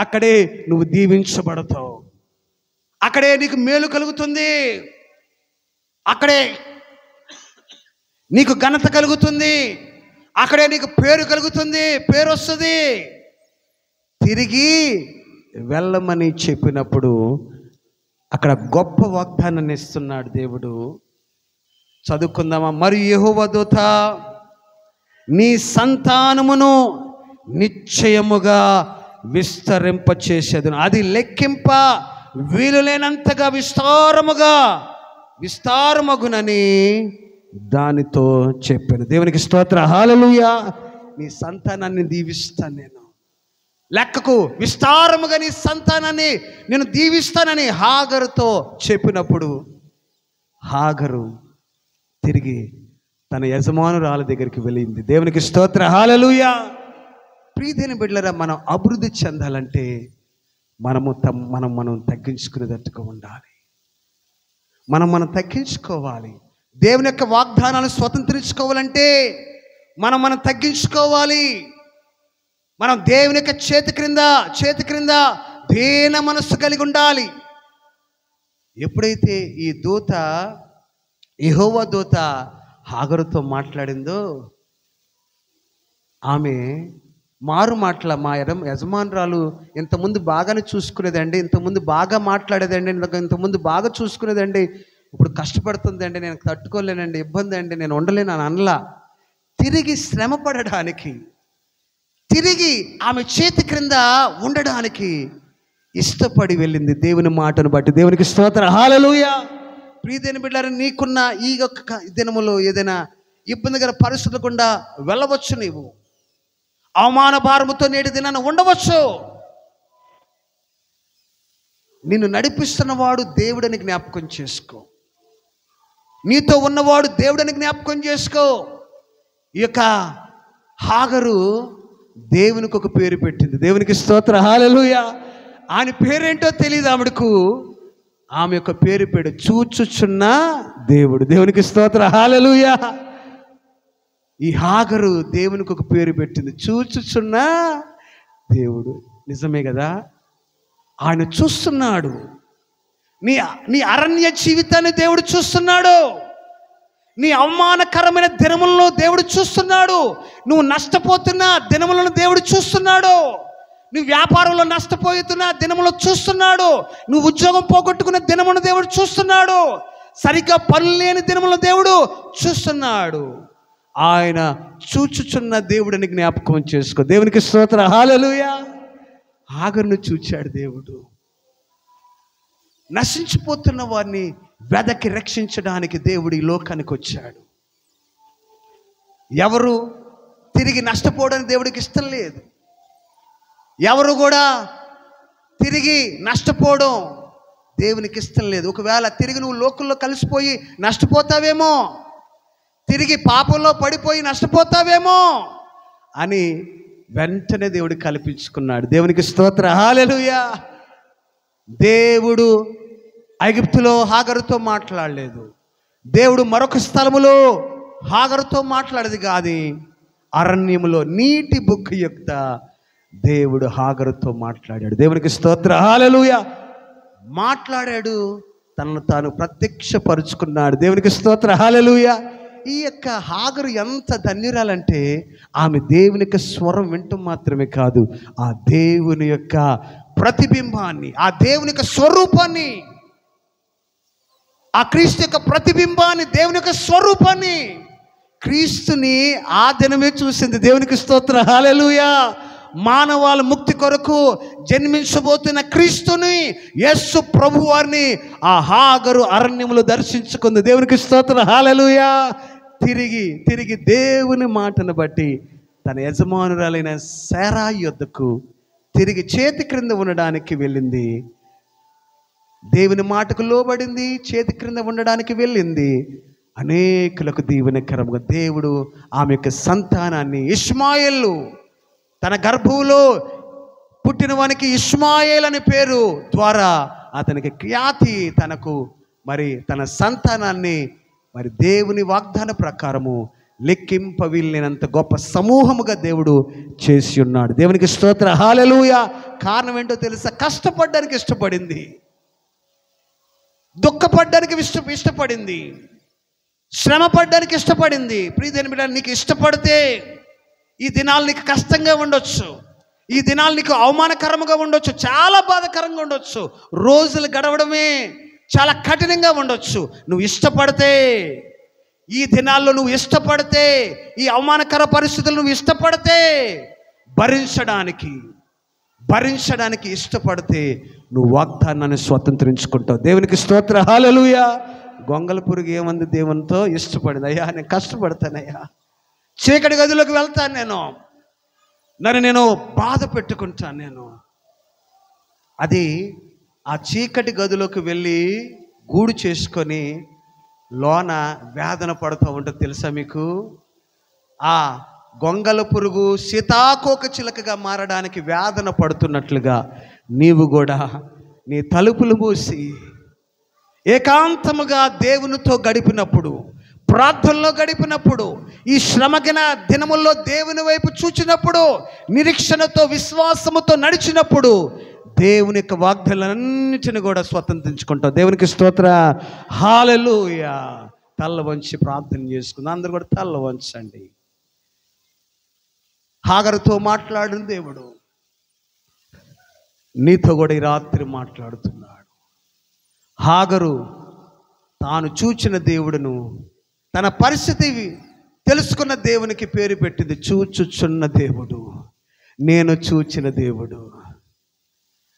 [SPEAKER 1] అక్కడే నువ్వు దీవించబడతావు, అక్కడే నీకు మేలు కలుగుతుంది, అక్కడే నీకు ఘనత కలుగుతుంది, అక్కడే నీకు పేరు కలుగుతుంది, పేరు వస్తుంది. తిరిగి వెళ్ళమని చెప్పినప్పుడు అక్కడ గొప్ప వాగ్దానాన్ని ఇస్తున్నాడు దేవుడు. చదువుకుందామా? మరియు యెహోవా దూత నీ సంతానమును నిశ్చయముగా విస్తరింపచేసేదను, అది లెక్కింప వీలులేనంతగా విస్తారమగునని దానితో చెప్పాను. దేవునికి స్తోత్రం, హల్లెలూయా. నీ సంతానాన్ని దీవిస్తాను నేను, లెక్కకు విస్తారముగా నీ సంతానాన్ని నేను దీవిస్తానని హాగరుతో చెప్పినప్పుడు హాగరు తిరిగి తన యజమానురాల దగ్గరికి వెళ్ళింది. దేవునికి స్తోత్రం, హల్లెలూయా. ప్రియమైన బిడ్డలారా, మనం అభివృద్ధి చెందాలంటే మనం తగ్గించుకునేటట్టుగా ఉండాలి. మనం తగ్గించుకోవాలి. దేవుని యొక్క వాగ్దానాలు స్వతంత్రించుకోవాలంటే మనం తగ్గించుకోవాలి. మనం దేవుని యొక్క చేతి క్రింద దీన మనస్సు కలిగి ఉండాలి. ఎప్పుడైతే ఈ దూత, యెహోవా దూత హాగరుతో మాట్లాడిందో, ఆమె మారు మాటల, మా యజమానురాలు ఇంతకుముందు బాగానే చూసుకునేదండి, ఇంతకుముందు బాగా మాట్లాడేదండి, ఇంతకుముందు బాగా చూసుకునేదండి, ఇప్పుడు కష్టపడుతుందండి, నేను తట్టుకోలేనండి, ఇబ్బంది అండి, నేను ఉండలేను అని అనలా. తిరిగి శ్రమ పడడానికి, తిరిగి ఆమె చేతి క్రింద ఉండడానికి ఇష్టపడి వెళ్ళింది దేవుని మాటను బట్టి. దేవునికి స్తోత్రం, హల్లెలూయా. ప్రియదేని బిడ్డలారా, నీకున్న ఈ యొక్క దినములో ఏదైనా ఇబ్బందికర పరిస్థితులు గుండా వెళ్ళవచ్చు. నీవు అవమాన భారముతో నేటి దినాన్ని ఉండవచ్చు. నిన్ను నడిపిస్తున్నవాడు దేవుడని జ్ఞాపకం చేసుకో. నీతో ఉన్నవాడు దేవుడని జ్ఞాపకం చేసుకో. ఈ యొక్క హాగరు దేవునికి ఒక పేరు పెట్టింది. దేవునికి స్తోత్రం, హల్లెలూయా. ఆయన పేరేంటో తెలియదు ఆవిడకు. ఆమె యొక్క పేరు చూచుచున్న దేవుడు. దేవునికి స్తోత్రం, హల్లెలూయా. ఈ హాగరు దేవునికి ఒక పేరు పెట్టింది, చూచుచున్న దేవుడు. నిజమే కదా, ఆయన చూస్తున్నాడు. నీ అరణ్య జీవితాన్ని దేవుడు చూస్తున్నాడు. నీ అవమానకరమైన దినములను దేవుడు చూస్తున్నాడు. నువ్వు నష్టపోతున్న దినములను దేవుడు చూస్తున్నాడు. నువ్వు వ్యాపారంలో నష్టపోతున్న దినములు చూస్తున్నాడు. నువ్వు ఉద్యోగం పోగొట్టుకున్న దినమును దేవుడు చూస్తున్నాడు. సరిగ్గా పనులు లేని దినములను దేవుడు చూస్తున్నాడు. ఆయన చూచుచున్న దేవుడిని జ్ఞాపకం చేసుకో. దేవునికి స్తోత్రం, హల్లెలూయా. హాగరును చూచాడు దేవుడు. నశించిపోతున్న వారిని వెదకి రక్షించడానికి దేవుడు ఈ లోకానికి వచ్చాడు. ఎవరు తిరిగి నష్టపోవడానికి దేవుడికి ఇష్టం లేదు. ఎవరు కూడా తిరిగి నష్టపోవడం దేవునికి ఇష్టం లేదు. ఒకవేళ తిరిగి నువ్వు లోకంలో కలిసిపోయి నష్టపోతావేమో, తిరిగి పాపంలో పడిపోయి నష్టపోతావేమో అని వెంటనే దేవుడు కల్పించుకున్నాడు. దేవునికి స్తోత్రం, హల్లెలూయా. దేవుడు ఐగుప్తులో హాగరుతో మాట్లాడలేదు. దేవుడు మరొక స్థలములో హాగరుతో మాట్లాడేది కాదు. అరణ్యములో నీటి బుగ్గ యొక్క దేవుడు హాగరుతో మాట్లాడాడు. దేవునికి స్తోత్రం, హల్లెలూయా. మాట్లాడాడు, తనను తాను ప్రత్యక్షపరుచుకున్నాడు. దేవునికి స్తోత్రం, హల్లెలూయా. ఈ యొక్క హాగరు ఎంత ధన్యురాలంటే, ఆమె దేవుని యొక్క స్వరం వింటూ మాత్రమే కాదు, ఆ దేవుని యొక్క ప్రతిబింబాన్ని, ఆ దేవుని యొక్క స్వరూపాన్ని, ఆ క్రీస్తు యొక్క ప్రతిబింబాన్ని, దేవుని యొక్క స్వరూపాన్ని, క్రీస్తుని ఆ దినమే చూసింది. దేవునికి స్తోత్రం, హల్లెలూయా. మానవాళ ముక్తి కొరకు జన్మించబోతున్న క్రీస్తుని, యేసు ప్రభు వారిని ఆ హాగరు అరణ్యములో దర్శించుకుంది. దేవునికి స్తోత్రం, హల్లెలూయా. తిరిగి దేవుని మాటను బట్టి తన యజమానురాలైన శారాయి యొద్దకు తిరిగి చేతి క్రింద ఉండడానికి వెళ్ళింది. దేవుని మాటకు లోబడింది, చేతి క్రింద ఉండడానికి వెళ్ళింది. అనేకులకు దీవెనకరముగా దేవుడు ఆమె యొక్క సంతానాన్ని, ఇష్మాయేలు, తన గర్భంలో పుట్టిన వానికి ఇష్మాయేల్ అనే పేరు ద్వారా అతనికి ఖ్యాతి, తనకు మరి తన సంతానాన్ని మరి దేవుని వాగ్దాన ప్రకారము లెక్కింపవీలైనంత గొప్ప సమూహముగా దేవుడు చేసి ఉన్నాడు. దేవునికి స్తోత్రం, హల్లెలూయా. కారణం ఏంటో తెలుసా? కష్టపడడానికి ఇష్టపడింది, దుఃఖపడడానికి ఇష్టపడింది, శ్రమ పడడానికి ఇష్టపడింది. ప్రియదేని బిడ్డ, నీకు ఇష్టపడితే ఈ దినాలు నీకు కష్టంగా ఉండొచ్చు, ఈ దినాలు నీకు అవమానకరంగా ఉండొచ్చు, చాలా బాధాకరంగా ఉండొచ్చు, రోజులు గడవడమే చాలా కఠినంగా ఉండొచ్చు. నువ్వు ఇష్టపడితే, ఈ దినాల్లో నువ్వు ఇష్టపడితే, ఈ అవమానకర పరిస్థితులు నువ్వు ఇష్టపడితే, భరించడానికి ఇష్టపడితే నువ్వు వాగ్దానాన్ని స్వతంత్రించుకుంటావు. దేవునికి స్తోత్రం, హల్లెలూయా. గొంగళ పురుగు ఏమంది దేవునితో? ఇష్టపడింది. అయ్యా, నేను కష్టపడతానయ్యా, చీకటి గదిలోకి వెళ్తాను, నేను బాధ పెట్టుకుంటాను. అది ఆ చీకటి గదిలోకి వెళ్ళి గూడు చేసుకొని లోన వేదన పడుతూ ఉంటుంది. తెలుసా మీకు? ఆ గొంగల పురుగు సీతాకోక చిలకగా మారడానికి వేదన పడుతున్నట్లుగా నీవు కూడా నీ తలుపులు మూసి ఏకాంతముగా దేవునితో గడిపినప్పుడు, ప్రార్థనలో గడిపినప్పుడు, ఈ శ్రమగిన దినముల్లో దేవుని వైపు చూచినప్పుడు, నిరీక్షణతో విశ్వాసముతో నడిచినప్పుడు దేవుని యొక్క వాగ్దానాలన్నిటిని కూడా స్వతంత్రించుకుంటావు. దేవునికి స్తోత్ర. హల్లెలూయా. తల్ల వంచి ప్రార్థన చేసుకుందాం. అందరూ కూడా తల్ల వంచండి. హాగరుతో మాట్లాడిన దేవుడు నీతో కూడా ఈ రాత్రి మాట్లాడుతున్నాడు. హాగరు తాను చూచిన దేవుడును, తన పరిస్థితి తెలుసుకున్న దేవునికి పేరు పెట్టింది చూచుచున్న దేవుడు. నేను చూచిన దేవుడు.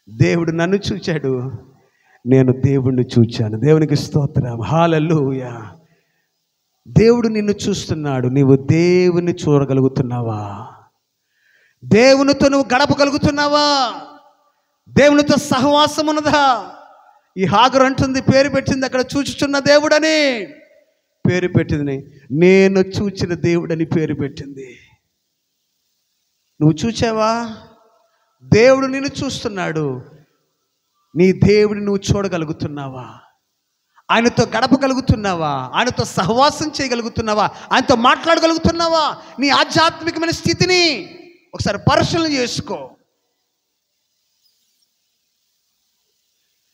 [SPEAKER 1] దేవుడు నన్ను చూచాడు, నేను దేవుణ్ణి చూచాను. దేవునికి స్తోత్రం. హల్లెలూయా. దేవుడు నిన్ను చూస్తున్నాడు. నీవు దేవుని చూడగలుగుతున్నావా? దేవునితో నువ్వు గడపగలుగుతున్నావా? దేవునితో సహవాసం ఉన్నదా? ఈ హాగరు అంటుంది, పేరు పెట్టింది అక్కడ చూచుచున్న దేవుడని పేరు పెట్టింది. నేను చూచిన దేవుడని పేరు పెట్టింది. నువ్వు చూచావా? దేవుడు నిన్ను చూస్తున్నాడు. నీ దేవుడిని నువ్వు చూడగలుగుతున్నావా? ఆయనతో గడపగలుగుతున్నావా? ఆయనతో సహవాసం చేయగలుగుతున్నావా? ఆయనతో మాట్లాడగలుగుతున్నావా? నీ ఆధ్యాత్మికమైన స్థితిని ఒకసారి పరిశీలన చేసుకో.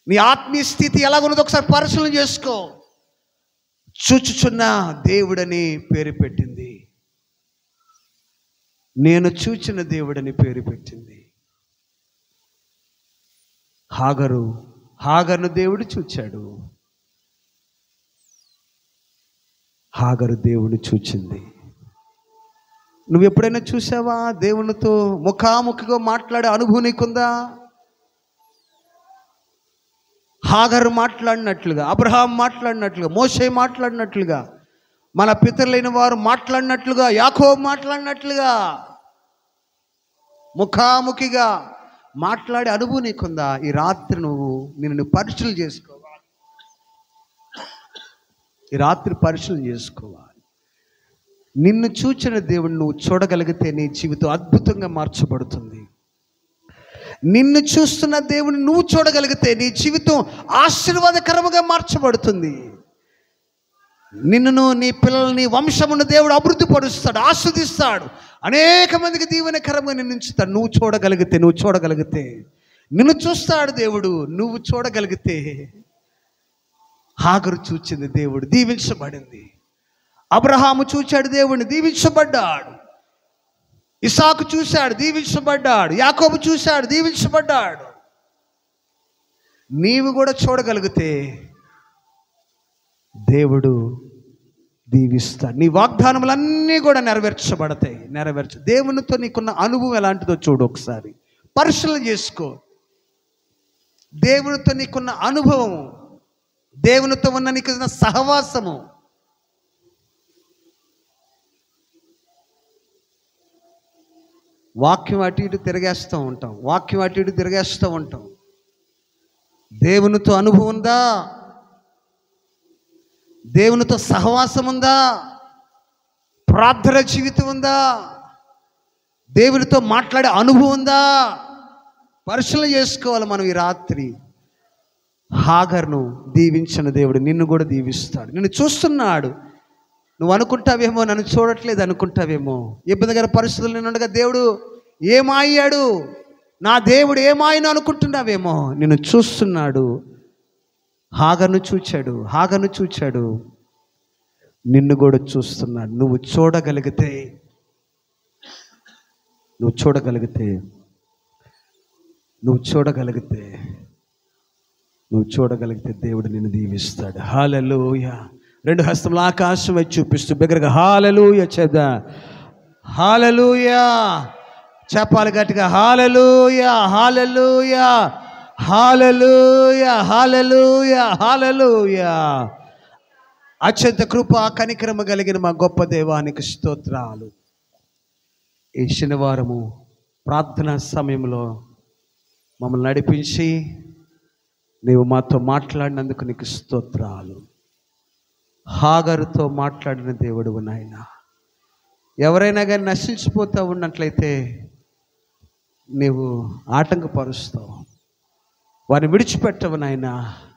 [SPEAKER 1] నీ ఆత్మీయ స్థితి ఎలాగున్నదో ఒకసారి పరిశీలన చేసుకో. చూచుచున్న దేవుడని పేరు పెట్టింది. నేను చూచిన దేవుడని పేరు పెట్టింది. హాగరును దేవుడు చూచాడు. హాగరు దేవుని చూచింది. నువ్వు ఎప్పుడైనా చూసావా? దేవునితో ముఖాముఖిగా మాట్లాడే అనుభవం నీకుందా? హాగరు మాట్లాడినట్లుగా, అబ్రహాం మాట్లాడినట్లుగా, మోషే మాట్లాడినట్లుగా, మన పితరులైన వారు మాట్లాడినట్లుగా, యాకోబు మాట్లాడినట్లుగా ముఖాముఖిగా మాట్లాడే అనుభవం నీకుందా? ఈ రాత్రి నిన్ను పరిశీలన చేసుకోవాలి. ఈ రాత్రి పరిశీలన చేసుకోవాలి. నిన్ను చూచిన దేవుడిని నువ్వు చూడగలిగితే నీ జీవితం అద్భుతంగా మార్చబడుతుంది. నిన్ను చూస్తున్న దేవుడిని నువ్వు చూడగలిగితే నీ జీవితం ఆశీర్వాదకరముగా మార్చబడుతుంది. నిన్నును, నీ పిల్లల్ని, వంశమును దేవుడు అభివృద్ధి పరుస్తాడు, ఆస్వాదిస్తాడు. అనేక మందికి దీవెనకరంగా నిన్ను ఉంచుతాడు. నువ్వు చూడగలిగితే నిన్ను చూస్తాడు దేవుడు. నువ్వు చూడగలిగితే. హాగరు చూచింది దేవుడు, దీవించబడింది. అబ్రహాము చూచాడు దేవుడిని, దీవించబడ్డాడు. ఇసాకు చూశాడు, దీవించబడ్డాడు. యాకోబు చూశాడు, దీవించబడ్డాడు. నీవు కూడా చూడగలిగితే దేవుడు దీవిస్తాడు. నీ వాగ్దానములన్నీ కూడా నెరవేర్చబడతాయి. దేవునితో నీకున్న అనుభవం ఎలాంటిదో చూడు, ఒకసారి పరిశీలన చేసుకో. దేవునితో నీకున్న అనుభవం, దేవునితో ఉన్న నీకున్న సహవాసము. వాక్యం అటు ఇటు తిరిగేస్తూ ఉంటాం. దేవునితో అనుభవం ఉందా? దేవునితో సహవాసం ఉందా? ప్రార్థన జీవితం ఉందా? దేవునితో మాట్లాడే అనుభవం ఉందా? పరిశీలన చేసుకోవాలి మనం ఈ రాత్రి. హాగర్ను దీవించిన దేవుడు నిన్ను కూడా దీవిస్తాడు. నిన్ను చూస్తున్నాడు. నువ్వు అనుకుంటావేమో నన్ను చూడట్లేదు అనుకుంటావేమో. ఇబ్బందికర పరిస్థితులు నిన్నుండగా దేవుడు ఏమాయ్యాడు, నా దేవుడు ఏమాయను అనుకుంటున్నావేమో. నిన్ను చూస్తున్నాడు. హాగర్ను చూచాడు, నిన్ను కూడా చూస్తున్నాడు. నువ్వు చూడగలిగితే దేవుడు నిన్ను దీవిస్తాడు. హల్లెలూయా. రెండు హస్తములు ఆకాశం వైపు చూపిస్తూ బిగ్గరగా హల్లెలూయా చేద్దాం. హల్లెలూయా చెప్పాలి గట్టిగా. హల్లెలూయా, హల్లెలూయా, హల్లెలూయా, హల్లెలూయా, హల్లెలూయా. అత్యంత కృప కనికరము కలిగిన మా గొప్ప దేవానికి స్తోత్రాలు. ఈ శనివారము ప్రార్థనా సమయంలో మమ్మల్ని నడిపించి నీవు మాతో మాట్లాడినందుకు నీకు స్తోత్రాలు. హాగరుతో మాట్లాడిన దేవుడు నాయన. ఎవరైనా కానీ నశించిపోతూ ఉన్నట్లయితే నీవు ఆటంకపరుస్తావు, వారిని విడిచిపెట్టవు నాయన.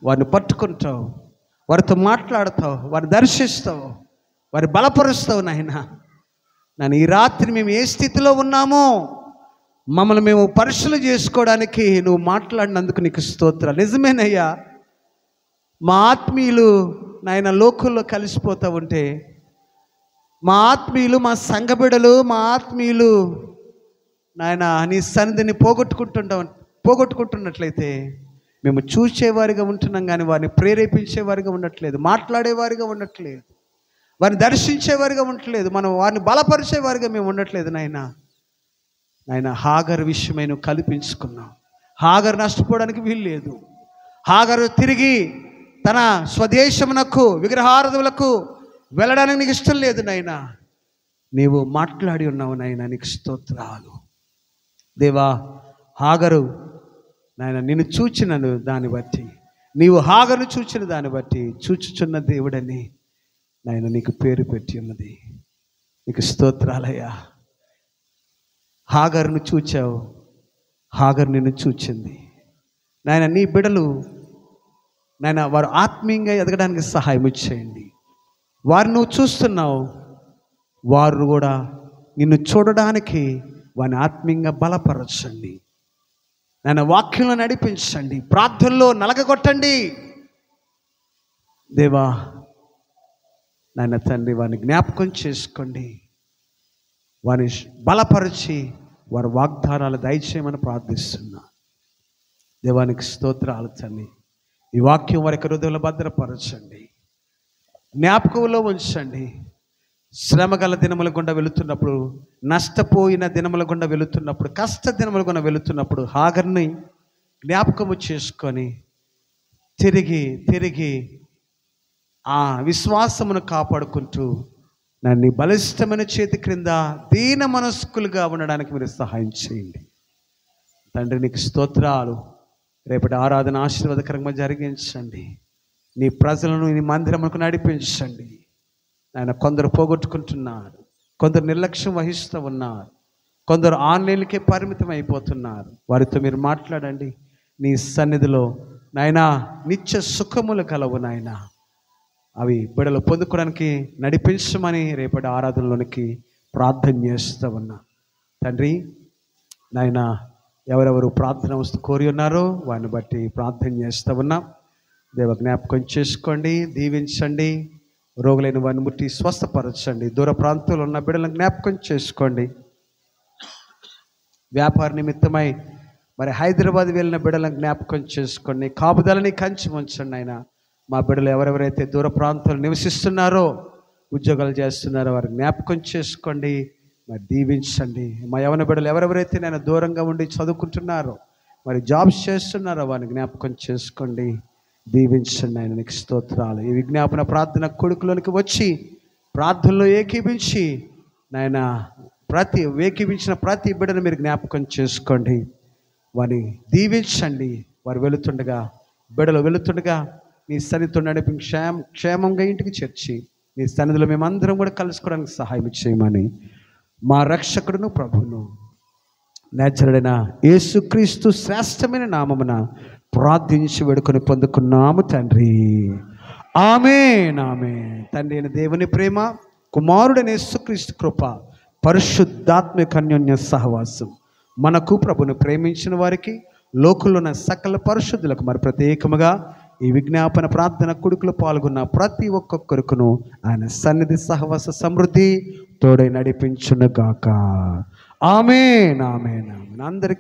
[SPEAKER 1] వారిని పట్టుకుంటావు, వారితో మాట్లాడతావు, వారిని దర్శిస్తావు, వారిని బలపరుస్తావు నాయన. నన్ను ఈ రాత్రి మేము ఏ స్థితిలో ఉన్నామో మమ్మల్ని మేము పరీక్షలు చేసుకోవడానికి నువ్వు మాట్లాడినందుకు నీకు స్తోత్రాలు. నిజమేనయ్యా, మా ఆత్మీయులు నాయన లోకంలో కలిసిపోతూ ఉంటే, మా ఆత్మీయులు, మా సంఘబిడలు, మా ఆత్మీయులు నాయన నీ సన్నిధిని పోగొట్టుకుంటున్నట్లయితే మేము చూసేవారిగా ఉంటున్నాం, కానీ వారిని ప్రేరేపించేవారిగా ఉండట్లేదు, మాట్లాడేవారిగా ఉండట్లేదు, వారిని దర్శించేవారిగా ఉండట్లేదు, మనం వారిని బలపరిచేవారిగా మేము ఉండట్లేదు. నాయన హాగరు విషయమై నువ్వు కల్పించుకున్నావు. హాగరు నష్టపోవడానికి వీలు లేదు. హాగరు తిరిగి తన స్వదేశమునకు విగ్రహారాధనలకు వెళ్ళడానికి నీకు ఇష్టం లేదు నాయనా. నీవు మాట్లాడి ఉన్నావు నాయనా, నీకు స్తోత్రాలు దేవా. హాగరు నాయన నిన్ను చూచిన దాన్ని బట్టి, నీవు హాగరును చూచిన దాన్ని బట్టి చూచుచున్న దేవుడని నాయన నీకు పేరు పెట్టి ఉన్నది. నీకు స్తోత్రాలయ్యా. హాగరును చూచావు, హాగరు నిన్ను చూచింది నాయన. నీ బిడలు నాయన వారు ఆత్మీయంగా ఎదగడానికి సహాయం చేయండి. వారు నువ్వు చూస్తున్నావు, వారు కూడా నిన్ను చూడడానికి వారిని ఆత్మీయంగా బలపరచండి నాయన. వాక్యంలో నడిపించండి, ప్రార్థనలో నలగగొట్టండి దేవా. నాయన తండ్రి, వారిని జ్ఞాపకం చేసుకోండి, వారిని బలపరిచి వారి వాగ్దానాలు దయచేయమని ప్రార్థిస్తున్నా. దేవానికి స్తోత్రాలు తండ్రి. ఈ వాక్యం వారి హృదయంలో భద్రపరచండి, జ్ఞాపకంలో ఉంచండి. శ్రమగల దినముల గుండా వెళుతున్నప్పుడు, నష్టపోయిన దినముల గుండా వెళుతున్నప్పుడు, కష్ట దినముల గుండా వెళుతున్నప్పుడు హాగర్ని జ్ఞాపకము చేసుకొని తిరిగి ఆ విశ్వాసమును కాపాడుకుంటూ నన్ను బలిష్టమైన చేతి క్రింద దీన మనస్కులుగా ఉండడానికి మీరు సహాయం చేయండి తండ్రి. నీకు స్తోత్రాలు. రేపటి ఆరాధన ఆశీర్వాదకరంగా జరిగించండి. నీ ప్రజలను నీ మందిరములకు నడిపించండి నాయన. కొందరు పోగొట్టుకుంటున్నారు, కొందరు నిర్లక్ష్యం వహిస్తూ ఉన్నారు, కొందరు ఆన్లైన్లకే పరిమితం అయిపోతున్నారు. వారితో మీరు మాట్లాడండి. నీ సన్నిధిలో నాయనా నిత్య సుఖములు కలవు నాయన. అవి బిడలు పొందుకోవడానికి నడిపించమని రేపటి ఆరాధనలోనికి ప్రార్థన చేస్తూ ఉన్నా తండ్రి. నాయన ఎవరెవరు ప్రార్థన వస్తూ కోరి ఉన్నారో వారిని బట్టి ప్రార్థన చేస్తూ ఉన్నా. దేవ జ్ఞాపకం చేసుకోండి, దీవించండి. రోగులైన వారిని ముట్టి స్వస్థపరచండి. దూర ప్రాంతంలో ఉన్న బిడ్డలను జ్ఞాపకం చేసుకోండి. వ్యాపార నిమిత్తమై మరి హైదరాబాద్ వెళ్ళిన బిడ్డలను జ్ఞాపకం చేసుకోండి. కాపుదలని కంచి ఉంచండి ఆయన. మా బిడ్డలు ఎవరెవరైతే దూర ప్రాంతాలు నివసిస్తున్నారో, ఉద్యోగాలు చేస్తున్నారో వారు జ్ఞాపకం చేసుకోండి, మరి దీవించండి. మా యవన బిడ్డలు ఎవరెవరైతే నేను దూరంగా ఉండి చదువుకుంటున్నారో, మరి జాబ్స్ చేస్తున్నారో వారిని జ్ఞాపకం చేసుకోండి, దీవించండి. ఆయన నీకు స్తోత్రాలు. ఈ విజ్ఞాపన ప్రార్థన కొడుకులోనికి వచ్చి ప్రార్థనలో ఏకీభించి నాయన ఏకీభించిన ప్రతి బిడ్డను మీరు జ్ఞాపకం చేసుకోండి, వారిని దీవించండి. వారు బిడ్డలు వెళుతుండగా నీ సన్నిధితో నడిపి క్షేమంగా ఇంటికి చేర్చి నీ సన్నిధిలో మేమందరం కూడా కలుసుకోవడానికి సహాయం చేయమని మా రక్షకుడును ప్రభువును నేచరుడైన యేసుక్రీస్తు శ్రేష్టమైన నామమున ప్రార్థించి వేడుకొని పొందుకున్నాము తండ్రి. ఆమేన్ ఆమేన్. తండ్రి అయిన దేవుని ప్రేమ, కుమారుడైన యేసుక్రీస్తు కృప, పరిశుద్ధాత్మిక అన్యోన్య సహవాసం మనకు ప్రభును ప్రేమించిన వారికి, లోకంలో ఉన్న సకల పరిశుద్ధులకు, మరి ప్రత్యేకముగా ఈ విజ్ఞాపన ప్రార్థన కొడుకులు పాల్గొన్న ప్రతి ఒక్కొక్కరుకును ఆయన సన్నిధి సహవాస సమృద్ధి తోడై నడిపించునుగాక. ఆమేన్ ఆమేన్ ఆమేన్. అందరికీ